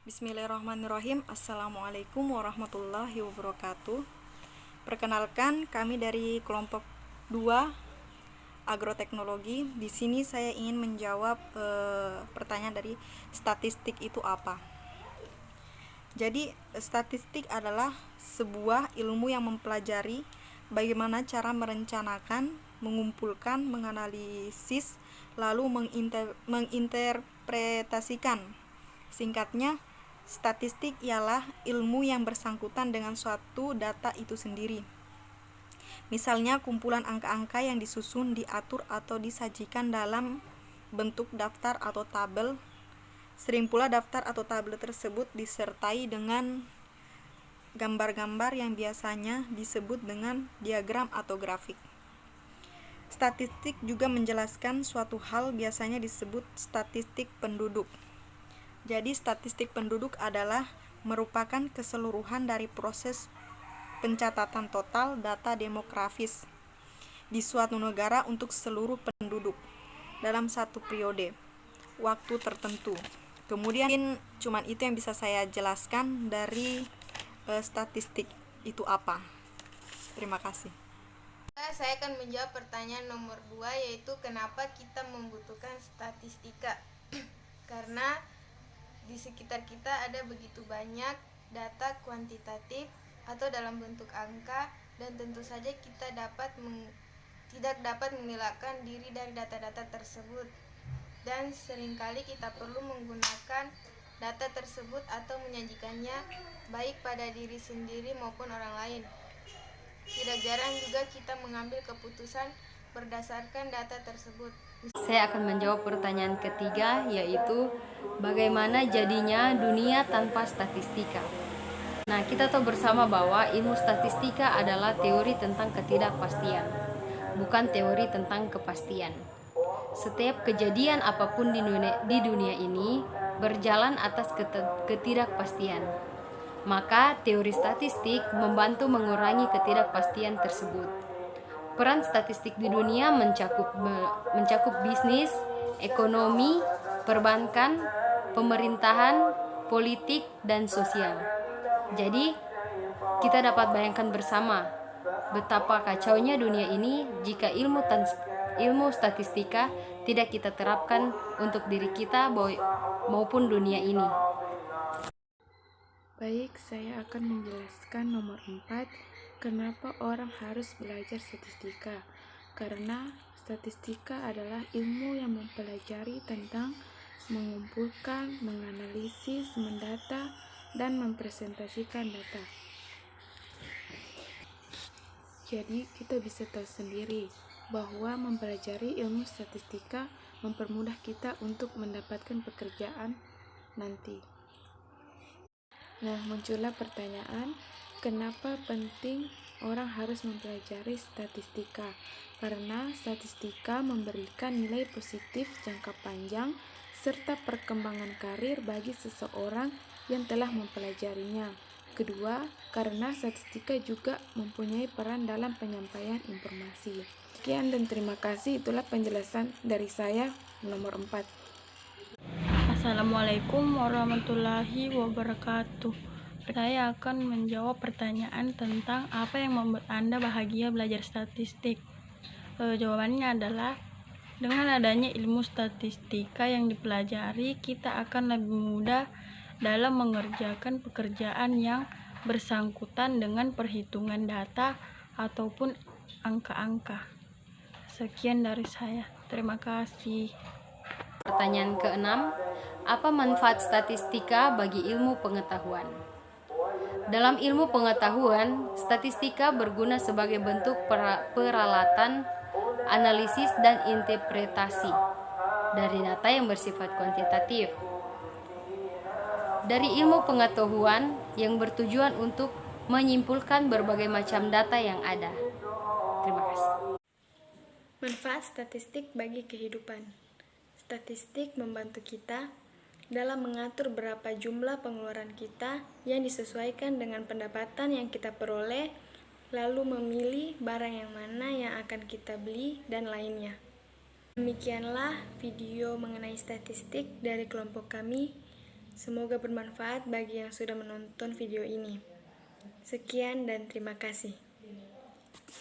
Bismillahirrahmanirrahim. Assalamualaikum warahmatullahi wabarakatuh. Perkenalkan, kami dari kelompok 2 agroteknologi. Di sini saya ingin menjawab pertanyaan dari statistik itu apa. Jadi, statistik adalah sebuah ilmu yang mempelajari bagaimana cara merencanakan, mengumpulkan, menganalisis, lalu menginterpretasikan. Singkatnya, statistik ialah ilmu yang bersangkutan dengan suatu data itu sendiri. Misalnya, kumpulan angka-angka yang disusun, diatur, atau disajikan dalam bentuk daftar atau tabel. Sering pula daftar atau tabel tersebut disertai dengan gambar-gambar yang biasanya disebut dengan diagram atau grafik. Statistik juga menjelaskan suatu hal, biasanya disebut statistik penduduk. Jadi, statistik penduduk adalah merupakan keseluruhan dari proses pencatatan total data demografis di suatu negara untuk seluruh penduduk dalam satu periode waktu tertentu. Kemudian, cuman itu yang bisa saya jelaskan dari statistik itu apa. Terima kasih. Saya akan menjawab pertanyaan nomor 2, yaitu kenapa kita membutuhkan statistika. Karena di sekitar kita ada begitu banyak data kuantitatif atau dalam bentuk angka, dan tentu saja kita tidak dapat mengelakkan diri dari data-data tersebut, dan seringkali kita perlu menggunakan data tersebut atau menyajikannya baik pada diri sendiri maupun orang lain. Tidak jarang juga kita mengambil keputusan berdasarkan data tersebut. Saya akan menjawab pertanyaan ketiga, yaitu bagaimana jadinya dunia tanpa statistika. Nah, kita tahu bersama bahwa ilmu statistika adalah teori tentang ketidakpastian, bukan teori tentang kepastian. Setiap kejadian apapun di dunia ini berjalan atas ketidakpastian. Maka teori statistik membantu mengurangi ketidakpastian tersebut. Peran statistik di dunia mencakup bisnis, ekonomi, perbankan, pemerintahan, politik, dan sosial. Jadi, kita dapat bayangkan bersama betapa kacaunya dunia ini jika ilmu statistika tidak kita terapkan untuk diri kita maupun dunia ini. Baik, saya akan menjelaskan nomor 4, kenapa orang harus belajar statistika. Karena statistika adalah ilmu yang mempelajari tentang mengumpulkan, menganalisis, mendata, dan mempresentasikan data. Jadi, kita bisa tahu sendiri bahwa mempelajari ilmu statistika mempermudah kita untuk mendapatkan pekerjaan nanti. Nah, muncullah pertanyaan, kenapa penting orang harus mempelajari statistika? Karena statistika memberikan nilai positif jangka panjang serta perkembangan karir bagi seseorang yang telah mempelajarinya. Kedua, karena statistika juga mempunyai peran dalam penyampaian informasi. Sekian dan terima kasih, itulah penjelasan dari saya nomor 4. Assalamualaikum warahmatullahi wabarakatuh. Saya akan menjawab pertanyaan tentang apa yang membuat Anda bahagia belajar statistik. Jawabannya adalah dengan adanya ilmu statistika yang dipelajari, kita akan lebih mudah dalam mengerjakan pekerjaan yang bersangkutan dengan perhitungan data ataupun angka-angka. Sekian dari saya. Terima kasih. Pertanyaan keenam, apa manfaat statistika bagi ilmu pengetahuan? Dalam ilmu pengetahuan, statistika berguna sebagai bentuk peralatan analisis dan interpretasi dari data yang bersifat kuantitatif. Dari ilmu pengetahuan yang bertujuan untuk menyimpulkan berbagai macam data yang ada. Terima kasih. Manfaat statistik bagi kehidupan. Statistik membantu kita dalam mengatur berapa jumlah pengeluaran kita yang disesuaikan dengan pendapatan yang kita peroleh, lalu memilih barang yang mana yang akan kita beli, dan lainnya. Demikianlah video mengenai statistik dari kelompok kami. Semoga bermanfaat bagi yang sudah menonton video ini. Sekian dan terima kasih.